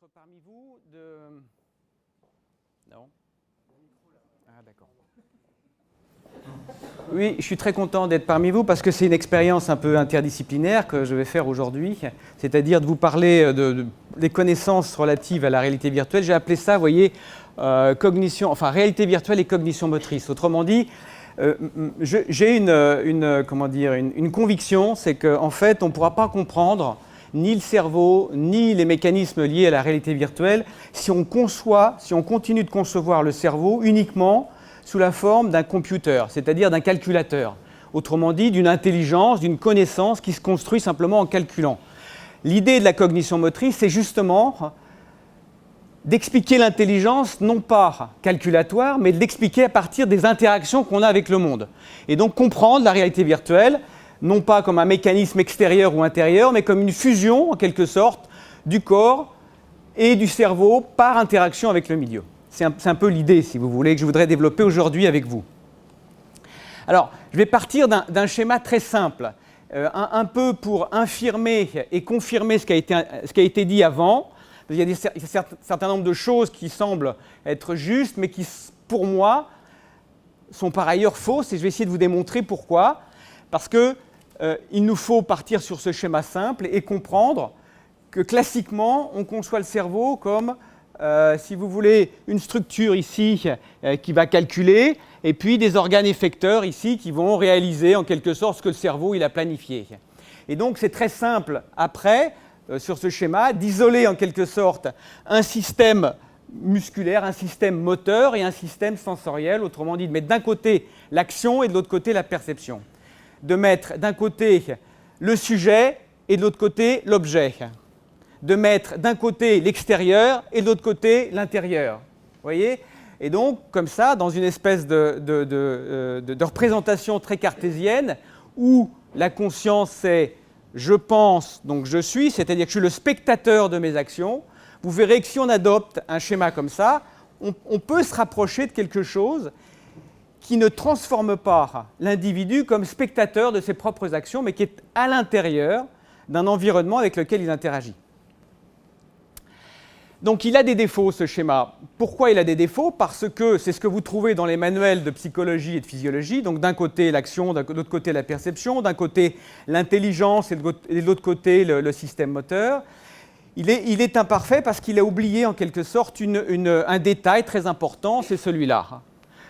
d'être parmi vous. Non. Ah, d'accord. Oui, je suis très content d'être parmi vous parce que c'est une expérience un peu interdisciplinaire que je vais faire aujourd'hui, c'est-à-dire de vous parler des connaissances relatives à la réalité virtuelle. J'ai appelé ça, vous voyez, réalité virtuelle et cognition motrice. Autrement dit, j'ai une conviction, c'est qu'en fait, on ne pourra pas comprendre ni le cerveau, ni les mécanismes liés à la réalité virtuelle si on continue de concevoir le cerveau uniquement sous la forme d'un computer, c'est-à-dire d'un calculateur. Autrement dit, d'une intelligence, d'une connaissance qui se construit simplement en calculant. L'idée de la cognition motrice, c'est justement d'expliquer l'intelligence, non pas calculatoire, mais de l'expliquer à partir des interactions qu'on a avec le monde. Et donc comprendre la réalité virtuelle, non pas comme un mécanisme extérieur ou intérieur, mais comme une fusion, en quelque sorte, du corps et du cerveau par interaction avec le milieu. C'est un peu l'idée, si vous voulez, que je voudrais développer aujourd'hui avec vous. Alors, je vais partir d'un schéma très simple, un peu pour infirmer et confirmer ce qui a été dit avant. Il y a un certain nombre de choses qui semblent être justes, mais qui, pour moi, sont par ailleurs fausses, et je vais essayer de vous démontrer pourquoi. Parce qu'il nous faut partir sur ce schéma simple et comprendre que, classiquement, on conçoit le cerveau comme, si vous voulez, une structure ici qui va calculer, et puis des organes effecteurs ici qui vont réaliser, en quelque sorte, ce que le cerveau il a planifié. Et donc, c'est très simple, après, sur ce schéma, d'isoler en quelque sorte un système musculaire, un système moteur et un système sensoriel, autrement dit de mettre d'un côté l'action et de l'autre côté la perception. De mettre d'un côté le sujet et de l'autre côté l'objet. De mettre d'un côté l'extérieur et de l'autre côté l'intérieur. Vous voyez ? Et donc, comme ça, dans une espèce de représentation très cartésienne, où la conscience c'est je pense, donc je suis, c'est-à-dire que je suis le spectateur de mes actions. Vous verrez que si on adopte un schéma comme ça, on peut se rapprocher de quelque chose qui ne transforme pas l'individu comme spectateur de ses propres actions, mais qui est à l'intérieur d'un environnement avec lequel il interagit. Donc il a des défauts, ce schéma. Pourquoi il a des défauts ? Parce que c'est ce que vous trouvez dans les manuels de psychologie et de physiologie. Donc d'un côté l'action, de l'autre côté la perception, d'un côté l'intelligence et de l'autre côté le système moteur. Il est imparfait parce qu'il a oublié en quelque sorte un détail très important, c'est celui-là.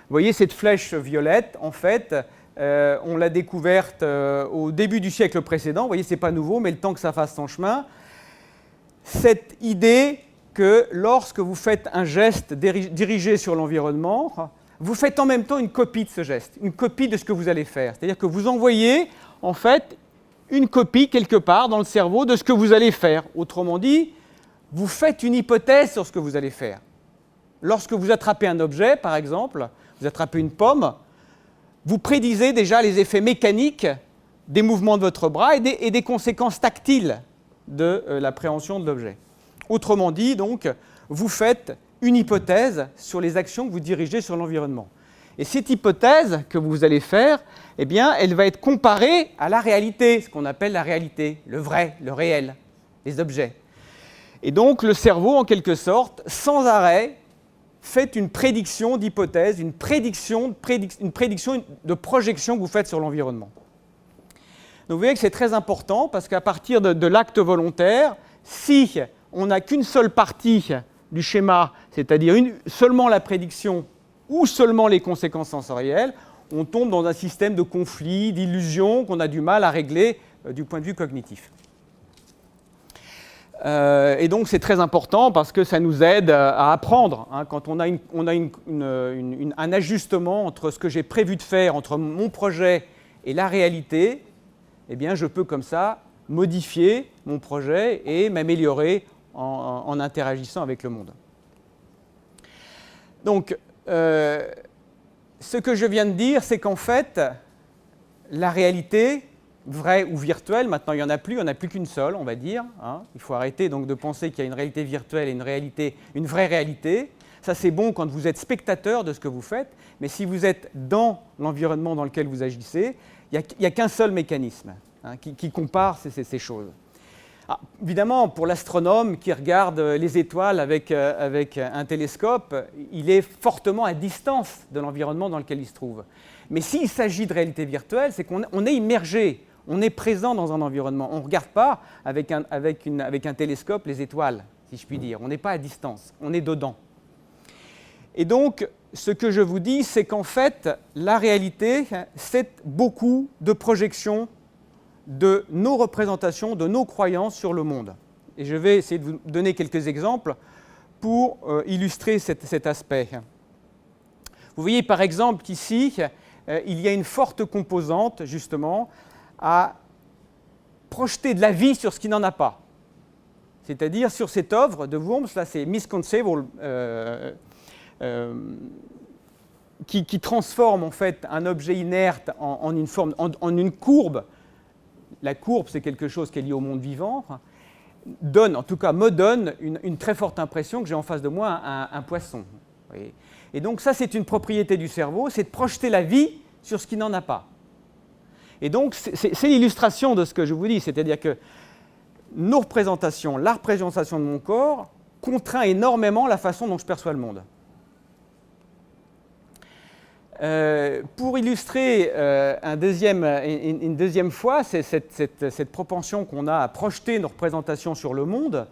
Vous voyez cette flèche violette, en fait, on l'a découverte au début du siècle précédent. Vous voyez, ce n'est pas nouveau, mais le temps que ça fasse son chemin. Cette idée que lorsque vous faites un geste dirigé sur l'environnement, vous faites en même temps une copie de ce geste, une copie de ce que vous allez faire. C'est-à-dire que vous envoyez, en fait, une copie quelque part dans le cerveau de ce que vous allez faire. Autrement dit, vous faites une hypothèse sur ce que vous allez faire. Lorsque vous attrapez un objet, par exemple, vous attrapez une pomme, vous prédisez déjà les effets mécaniques des mouvements de votre bras et des conséquences tactiles de l'appréhension de l'objet. Autrement dit, donc, vous faites une hypothèse sur les actions que vous dirigez sur l'environnement. Et cette hypothèse que vous allez faire, eh bien, elle va être comparée à la réalité, ce qu'on appelle la réalité, le vrai, le réel, les objets. Et donc, le cerveau, en quelque sorte, sans arrêt, fait une prédiction d'hypothèse, une prédiction de projection que vous faites sur l'environnement. Donc, vous voyez que c'est très important parce qu'à partir de l'acte volontaire, si on n'a qu'une seule partie du schéma, c'est-à-dire seulement la prédiction ou seulement les conséquences sensorielles, on tombe dans un système de conflit, d'illusion qu'on a du mal à régler du point de vue cognitif. Et donc c'est très important parce que ça nous aide à apprendre. Quand on a un ajustement entre ce que j'ai prévu de faire, entre mon projet et la réalité, eh bien je peux comme ça modifier mon projet et m'améliorer en interagissant avec le monde. Donc, ce que je viens de dire, c'est qu'en fait, la réalité, vraie ou virtuelle, maintenant il n'y en a plus qu'une seule, on va dire. Il faut arrêter donc de penser qu'il y a une réalité virtuelle et une vraie réalité. Ça, c'est bon quand vous êtes spectateur de ce que vous faites, mais si vous êtes dans l'environnement dans lequel vous agissez, il n'y a qu'un seul mécanisme qui compare ces choses. Évidemment, pour l'astronome qui regarde les étoiles avec un télescope, il est fortement à distance de l'environnement dans lequel il se trouve. Mais s'il s'agit de réalité virtuelle, c'est qu'on est immergé, on est présent dans un environnement. On ne regarde pas avec un télescope les étoiles, si je puis dire. On n'est pas à distance, on est dedans. Et donc, ce que je vous dis, c'est qu'en fait, la réalité, c'est beaucoup de projections de nos représentations, de nos croyances sur le monde. Et je vais essayer de vous donner quelques exemples pour illustrer cet aspect. Vous voyez par exemple qu'ici, il y a une forte composante, justement, à projeter de la vie sur ce qui n'en a pas. C'est-à-dire sur cette œuvre de Worms, là c'est Misconceivable, qui transforme en fait un objet inerte en une forme, en une courbe. La courbe, c'est quelque chose qui est lié au monde vivant, donne, en tout cas me donne, une très forte impression que j'ai en face de moi un poisson. Vous voyez. Et donc ça, c'est une propriété du cerveau, c'est de projeter la vie sur ce qui n'en a pas. Et donc c'est l'illustration de ce que je vous dis, c'est-à-dire que nos représentations, la représentation de mon corps, contraint énormément la façon dont je perçois le monde. Pour illustrer une deuxième fois cette propension qu'on a à projeter nos représentations sur le monde,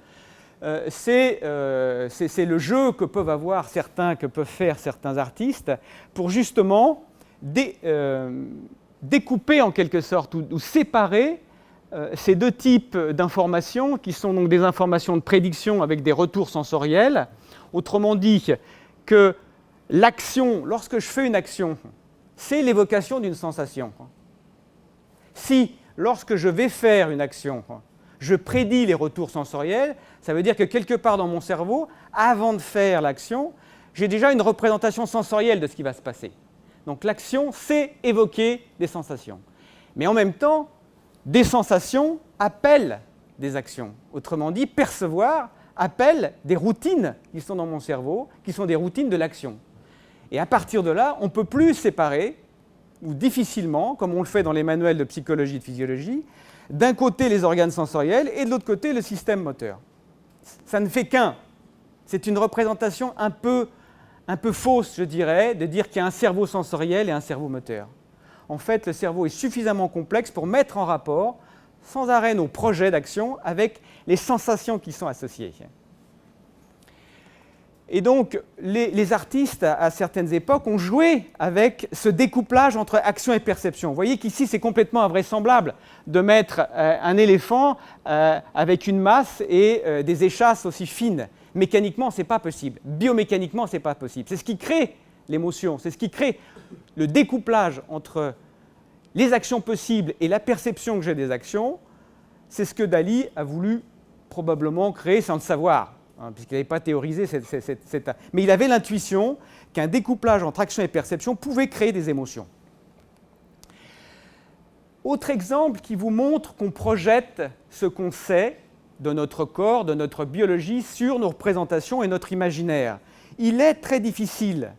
c'est le jeu que peuvent faire certains artistes pour justement découper en quelque sorte ou séparer ces deux types d'informations qui sont donc des informations de prédiction avec des retours sensoriels. Autrement dit, que l'action, lorsque je fais une action, c'est l'évocation d'une sensation. Si, lorsque je vais faire une action, je prédis les retours sensoriels, ça veut dire que quelque part dans mon cerveau, avant de faire l'action, j'ai déjà une représentation sensorielle de ce qui va se passer. Donc l'action, c'est évoquer des sensations. Mais en même temps, des sensations appellent des actions. Autrement dit, percevoir appelle des routines qui sont dans mon cerveau, qui sont des routines de l'action. Et à partir de là, on ne peut plus séparer, ou difficilement, comme on le fait dans les manuels de psychologie et de physiologie, d'un côté les organes sensoriels et de l'autre côté le système moteur. Ça ne fait qu'un. C'est une représentation un peu fausse, je dirais, de dire qu'il y a un cerveau sensoriel et un cerveau moteur. En fait, le cerveau est suffisamment complexe pour mettre en rapport sans arrêt nos projets d'action avec les sensations qui sont associées. Et donc, les artistes, à certaines époques, ont joué avec ce découplage entre action et perception. Vous voyez qu'ici, c'est complètement invraisemblable de mettre un éléphant avec une masse et des échasses aussi fines. Mécaniquement, ce n'est pas possible. Biomécaniquement, ce n'est pas possible. C'est ce qui crée l'émotion, c'est ce qui crée le découplage entre les actions possibles et la perception que j'ai des actions. C'est ce que Dali a voulu probablement créer sans le savoir. Puisqu'il n'avait pas théorisé mais il avait l'intuition qu'un découplage entre action et perception pouvait créer des émotions. Autre exemple qui vous montre qu'on projette ce qu'on sait de notre corps, de notre biologie, sur nos représentations et notre imaginaire. Il est très difficile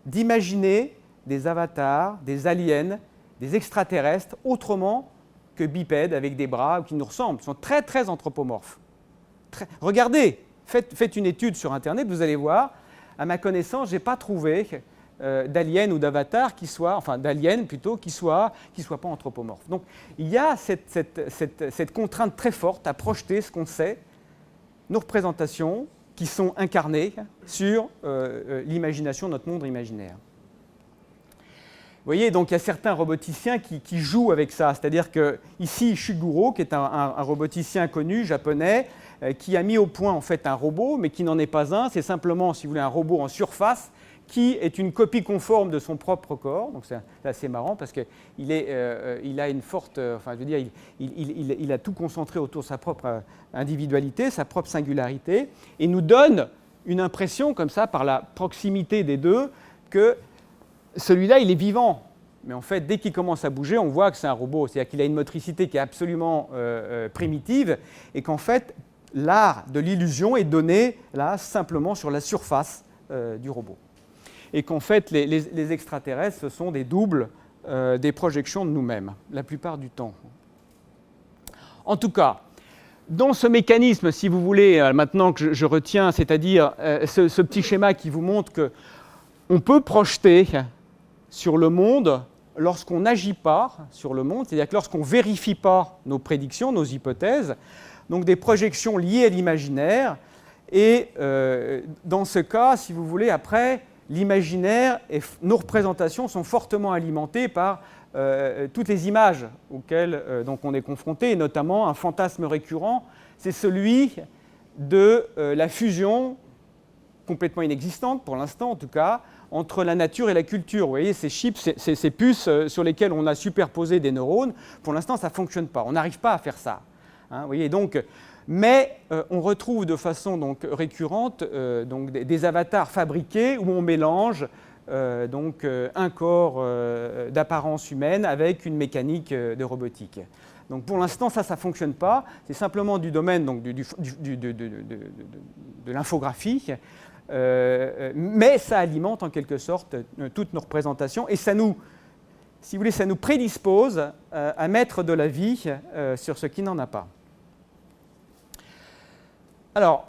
d'imaginer des avatars, des aliens, des extraterrestres, autrement que bipèdes avec des bras qui nous ressemblent. Ils sont très, très anthropomorphes. Regardez, faites une étude sur Internet, vous allez voir, à ma connaissance, je n'ai pas trouvé d'aliens ou d'avatars qui soient, enfin d'aliens plutôt, qui soient pas anthropomorphes. Donc il y a cette contrainte très forte à projeter ce qu'on sait, nos représentations qui sont incarnées sur l'imagination, notre monde imaginaire. Vous voyez, donc il y a certains roboticiens qui jouent avec ça. C'est-à-dire que ici, Shiguro, qui est un roboticien connu, japonais, qui a mis au point en fait un robot, mais qui n'en est pas un. C'est simplement, si vous voulez, un robot en surface qui est une copie conforme de son propre corps. Donc c'est assez marrant parce qu'il a une forte, enfin je veux dire, il a tout concentré autour de sa propre individualité, sa propre singularité, et nous donne une impression comme ça, par la proximité des deux, que celui-là, il est vivant. Mais en fait, dès qu'il commence à bouger, on voit que c'est un robot. C'est-à-dire qu'il a une motricité qui est absolument primitive et qu'en fait, l'art de l'illusion est donné là simplement sur la surface du robot. Et qu'en fait, les extraterrestres, ce sont des doubles des projections de nous-mêmes, la plupart du temps. En tout cas, dans ce mécanisme, si vous voulez, maintenant que je retiens, c'est-à-dire ce petit schéma qui vous montre qu'on peut projeter sur le monde lorsqu'on n'agit pas sur le monde, c'est-à-dire que lorsqu'on ne vérifie pas nos prédictions, nos hypothèses, donc des projections liées à l'imaginaire, et dans ce cas, si vous voulez, après, l'imaginaire et nos représentations sont fortement alimentées par toutes les images auxquelles donc on est confronté, et notamment un fantasme récurrent, c'est celui de la fusion complètement inexistante, pour l'instant en tout cas, entre la nature et la culture. Vous voyez, ces chips, ces puces sur lesquelles on a superposé des neurones, pour l'instant, ça ne fonctionne pas. On n'arrive pas à faire ça. Hein, vous voyez, donc, mais on retrouve de façon donc, récurrente donc, des avatars fabriqués où on mélange donc, un corps d'apparence humaine avec une mécanique de robotique. Donc pour l'instant, ça ne fonctionne pas. C'est simplement du domaine donc, de l'infographie. Mais ça alimente en quelque sorte toutes nos représentations et ça nous, si vous voulez, ça nous prédispose à mettre de la vie sur ce qui n'en a pas. Alors,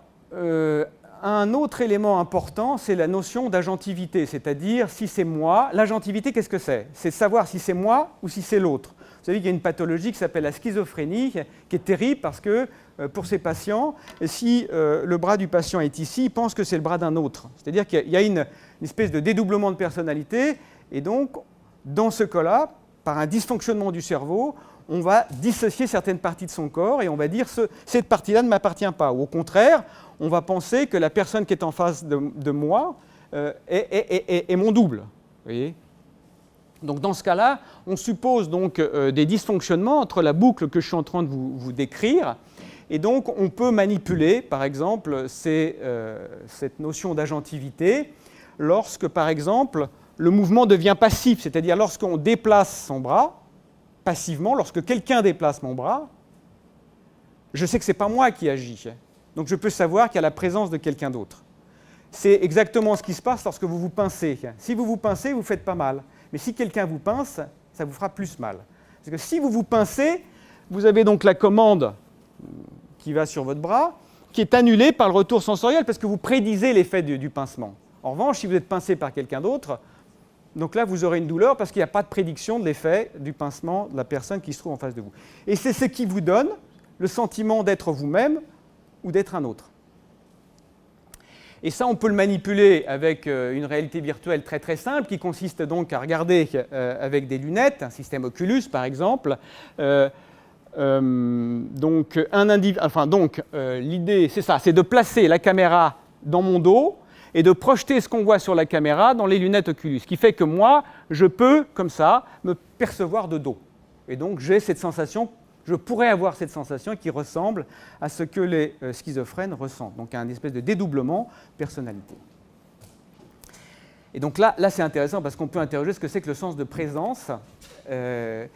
un autre élément important, c'est la notion d'agentivité, c'est-à-dire si c'est moi, l'agentivité, qu'est-ce que c'est? C'est savoir si c'est moi ou si c'est l'autre. Vous savez qu'il y a une pathologie qui s'appelle la schizophrénie, qui est terrible parce que pour ces patients, si le bras du patient est ici, il pense que c'est le bras d'un autre. C'est-à-dire qu'il y a une espèce de dédoublement de personnalité, et donc, dans ce cas-là, par un dysfonctionnement du cerveau, on va dissocier certaines parties de son corps et on va dire cette partie-là ne m'appartient pas. Ou au contraire, on va penser que la personne qui est en face de moi est mon double. Vous voyez ? Donc dans ce cas-là, on suppose donc des dysfonctionnements entre la boucle que je suis en train de vous décrire, et donc on peut manipuler, par exemple, cette notion d'agentivité lorsque, par exemple, le mouvement devient passif, c'est-à-dire lorsqu'on déplace son bras passivement, lorsque quelqu'un déplace mon bras, je sais que ce n'est pas moi qui agis, donc je peux savoir qu'il y a la présence de quelqu'un d'autre. C'est exactement ce qui se passe lorsque vous vous pincez. Si vous vous pincez, vous ne faites pas mal. Mais si quelqu'un vous pince, ça vous fera plus mal. Parce que si vous vous pincez, vous avez donc la commande qui va sur votre bras, qui est annulée par le retour sensoriel, parce que vous prédisez l'effet du pincement. En revanche, si vous êtes pincé par quelqu'un d'autre, donc là, vous aurez une douleur parce qu'il n'y a pas de prédiction de l'effet du pincement de la personne qui se trouve en face de vous. Et c'est ce qui vous donne le sentiment d'être vous-même ou d'être un autre. Et ça, on peut le manipuler avec une réalité virtuelle très très simple qui consiste donc à regarder avec des lunettes, un système Oculus par exemple. L'idée, c'est ça, c'est de placer la caméra dans mon dos et de projeter ce qu'on voit sur la caméra dans les lunettes Oculus. Ce qui fait que moi, je peux, comme ça, me percevoir de dos. Et donc, j'ai cette sensation. Je pourrais avoir cette sensation qui ressemble à ce que les schizophrènes ressentent, donc un espèce de dédoublement de personnalité. Et donc là c'est intéressant parce qu'on peut interroger ce que c'est que le sens de présence. Le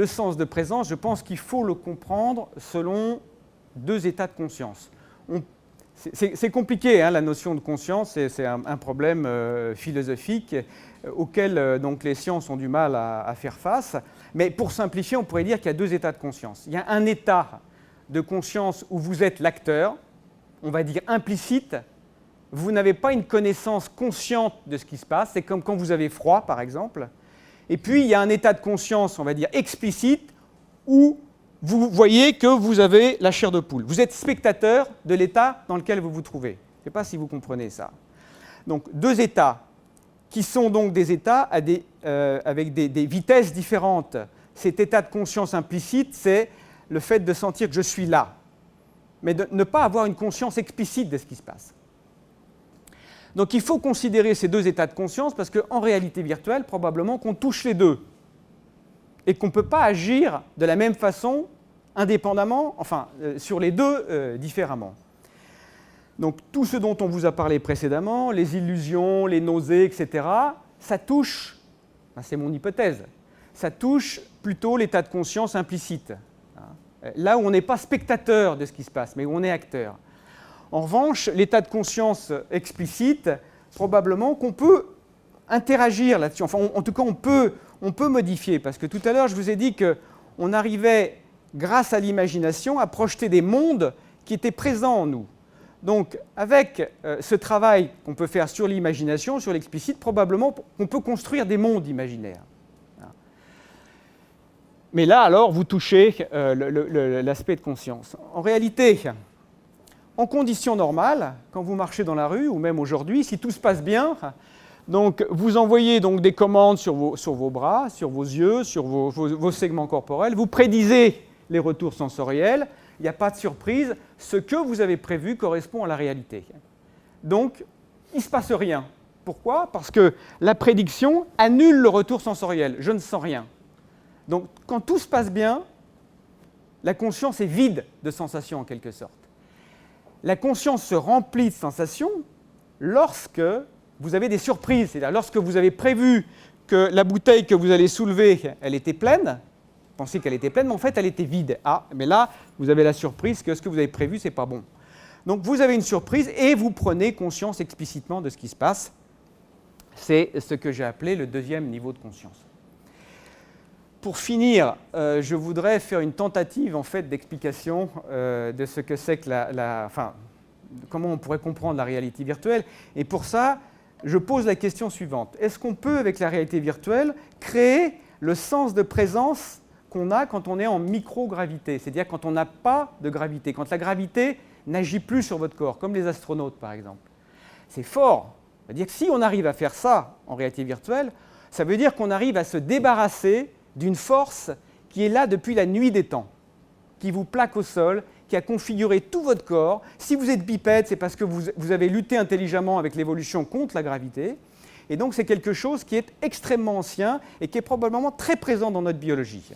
sens de présence, je pense qu'il faut le comprendre selon deux états de conscience. C'est compliqué, hein, la notion de conscience, c'est un problème philosophique auquel donc, les sciences ont du mal à faire face. Mais pour simplifier, on pourrait dire qu'il y a deux états de conscience. Il y a un état de conscience où vous êtes l'acteur, on va dire implicite. Vous n'avez pas une connaissance consciente de ce qui se passe. C'est comme quand vous avez froid, par exemple. Et puis, il y a un état de conscience, on va dire explicite, où vous voyez que vous avez la chair de poule. Vous êtes spectateur de l'état dans lequel vous vous trouvez. Je ne sais pas si vous comprenez ça. Donc, deux états qui sont donc des états avec des vitesses différentes. Cet état de conscience implicite, c'est le fait de sentir que je suis là, mais de ne pas avoir une conscience explicite de ce qui se passe. Donc il faut considérer ces deux états de conscience parce qu'en réalité virtuelle, probablement qu'on touche les deux et qu'on ne peut pas agir de la même façon indépendamment, enfin sur les deux différemment. Donc tout ce dont on vous a parlé précédemment, les illusions, les nausées, etc., ça touche, c'est mon hypothèse, ça touche plutôt l'état de conscience implicite. Là où on n'est pas spectateur de ce qui se passe, mais où on est acteur. En revanche, l'état de conscience explicite, probablement qu'on peut interagir là-dessus. Enfin, en tout cas, on peut modifier, parce que tout à l'heure, je vous ai dit qu'on arrivait grâce à l'imagination, à projeter des mondes qui étaient présents en nous. Donc, avec ce travail qu'on peut faire sur l'imagination, sur l'explicite, probablement on peut construire des mondes imaginaires. Mais là, alors, vous touchez l'aspect de conscience. En réalité, en conditions normales, quand vous marchez dans la rue, ou même aujourd'hui, si tout se passe bien, donc vous envoyez donc des commandes sur vos bras, sur vos yeux, sur vos segments corporels, vous prédisez les retours sensoriels, il n'y a pas de surprise, ce que vous avez prévu correspond à la réalité. Donc, il ne se passe rien. Pourquoi? Parce que la prédiction annule le retour sensoriel. Je ne sens rien. Donc, quand tout se passe bien, la conscience est vide de sensations en quelque sorte. La conscience se remplit de sensations lorsque vous avez des surprises. C'est-à-dire lorsque vous avez prévu que la bouteille que vous allez soulever, elle était pleine, vous pensez qu'elle était pleine, mais en fait, elle était vide. Ah, mais là, vous avez la surprise que ce que vous avez prévu, ce n'est pas bon. Donc, vous avez une surprise et vous prenez conscience explicitement de ce qui se passe. C'est ce que j'ai appelé le deuxième niveau de conscience. Pour finir, je voudrais faire une tentative en fait, d'explication de ce que c'est que comment on pourrait comprendre la réalité virtuelle. Et pour ça, je pose la question suivante. Est-ce qu'on peut, avec la réalité virtuelle, créer le sens de présence qu'on a quand on est en microgravité, c'est-à-dire quand on n'a pas de gravité, quand la gravité n'agit plus sur votre corps, comme les astronautes par exemple. C'est fort. C'est-à-dire que si on arrive à faire ça en réalité virtuelle, ça veut dire qu'on arrive à se débarrasser d'une force qui est là depuis la nuit des temps, qui vous plaque au sol, qui a configuré tout votre corps. Si vous êtes bipède, c'est parce que vous avez lutté intelligemment avec l'évolution contre la gravité. Et donc c'est quelque chose qui est extrêmement ancien et qui est probablement très présent dans notre biologie.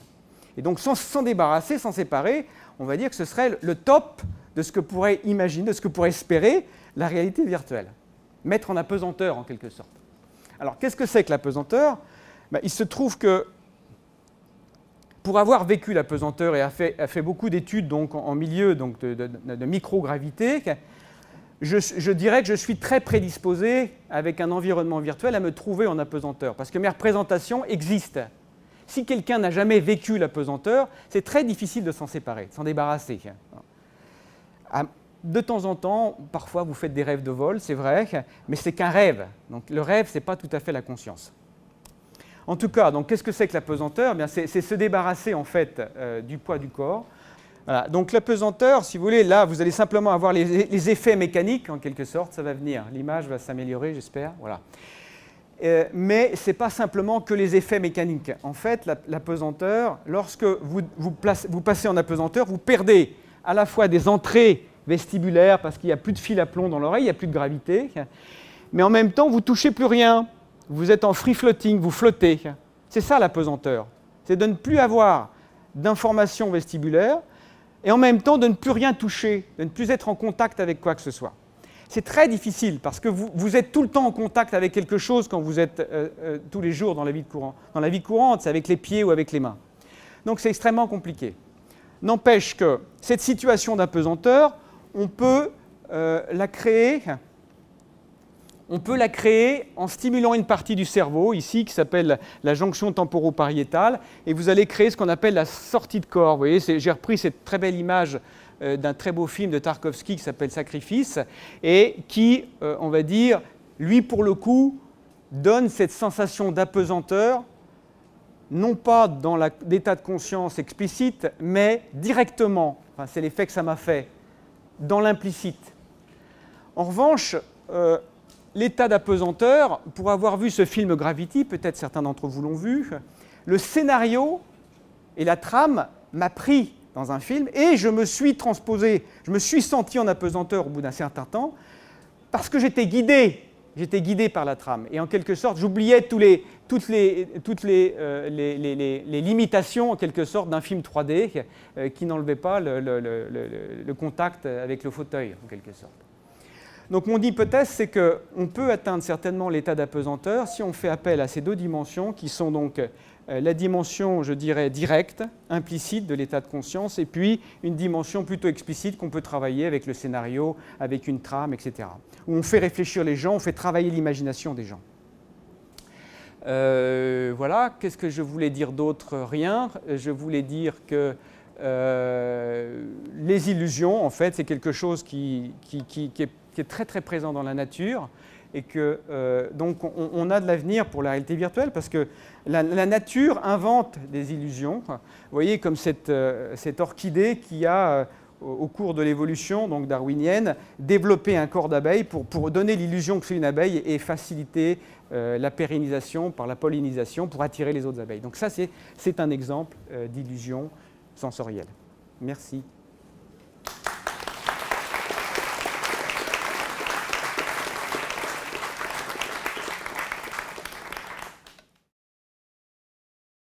Et donc sans s'en débarrasser, s'en séparer, on va dire que ce serait le top de ce que pourrait imaginer, de ce que pourrait espérer la réalité virtuelle. Mettre en apesanteur en quelque sorte. Alors qu'est-ce que c'est que l'apesanteur? Il se trouve que pour avoir vécu l'apesanteur et a fait beaucoup d'études donc, en milieu donc, de microgravité, je dirais que je suis très prédisposé avec un environnement virtuel à me trouver en apesanteur parce que mes représentations existent. Si quelqu'un n'a jamais vécu l'apesanteur, c'est très difficile de s'en séparer, de s'en débarrasser. De temps en temps, parfois vous faites des rêves de vol, c'est vrai, mais c'est qu'un rêve. Donc le rêve, ce n'est pas tout à fait la conscience. En tout cas, donc qu'est-ce que c'est que l'apesanteur? C'est se débarrasser en fait du poids du corps. Voilà. Donc l'apesanteur, si vous voulez, là, vous allez simplement avoir les effets mécaniques en quelque sorte, ça va venir. L'image va s'améliorer, j'espère. Voilà. Mais ce n'est pas simplement que les effets mécaniques. En fait, l'apesanteur, lorsque vous passez en apesanteur, vous perdez à la fois des entrées vestibulaires parce qu'il n'y a plus de fil à plomb dans l'oreille, il n'y a plus de gravité, mais en même temps, vous ne touchez plus rien. Vous êtes en free floating, vous flottez. C'est ça l'apesanteur. C'est de ne plus avoir d'informations vestibulaires et en même temps de ne plus rien toucher, de ne plus être en contact avec quoi que ce soit. C'est très difficile parce que vous êtes tout le temps en contact avec quelque chose quand vous êtes tous les jours dans la vie courante. Dans la vie courante, c'est avec les pieds ou avec les mains. Donc c'est extrêmement compliqué. N'empêche que cette situation d'apesanteur, on peut la créer en stimulant une partie du cerveau, ici, qui s'appelle la jonction temporopariétale, et vous allez créer ce qu'on appelle la sortie de corps. Vous voyez, j'ai repris cette très belle image d'un très beau film de Tarkovsky qui s'appelle Sacrifice, et qui, on va dire, lui, pour le coup, donne cette sensation d'apesanteur, non pas dans l'état de conscience explicite, mais directement, enfin, c'est l'effet que ça m'a fait, dans l'implicite. En revanche, l'état d'apesanteur, pour avoir vu ce film Gravity, peut-être certains d'entre vous l'ont vu, le scénario et la trame m'a pris dans un film et je me suis transposé, je me suis senti en apesanteur au bout d'un certain temps parce que j'étais guidé par la trame. Et en quelque sorte, j'oubliais toutes les limitations en quelque sorte d'un film 3D qui n'enlevait pas le contact avec le fauteuil en quelque sorte. Donc mon hypothèse, c'est qu'on peut atteindre certainement l'état d'apesanteur si on fait appel à ces deux dimensions qui sont donc la dimension, je dirais, directe, implicite de l'état de conscience, et puis une dimension plutôt explicite qu'on peut travailler avec le scénario, avec une trame, etc. Où on fait réfléchir les gens, on fait travailler l'imagination des gens. Voilà, qu'est-ce que je voulais dire d'autre? Rien. Je voulais dire que les illusions, en fait, c'est quelque chose qui est très très présent dans la nature et que donc on a de l'avenir pour la réalité virtuelle parce que la nature invente des illusions. Vous voyez, comme cette orchidée qui a, au cours de l'évolution donc darwinienne, développé un corps d'abeille pour donner l'illusion que c'est une abeille et faciliter la pérennisation par la pollinisation pour attirer les autres abeilles. Donc ça, c'est un exemple d'illusion sensorielle. Merci.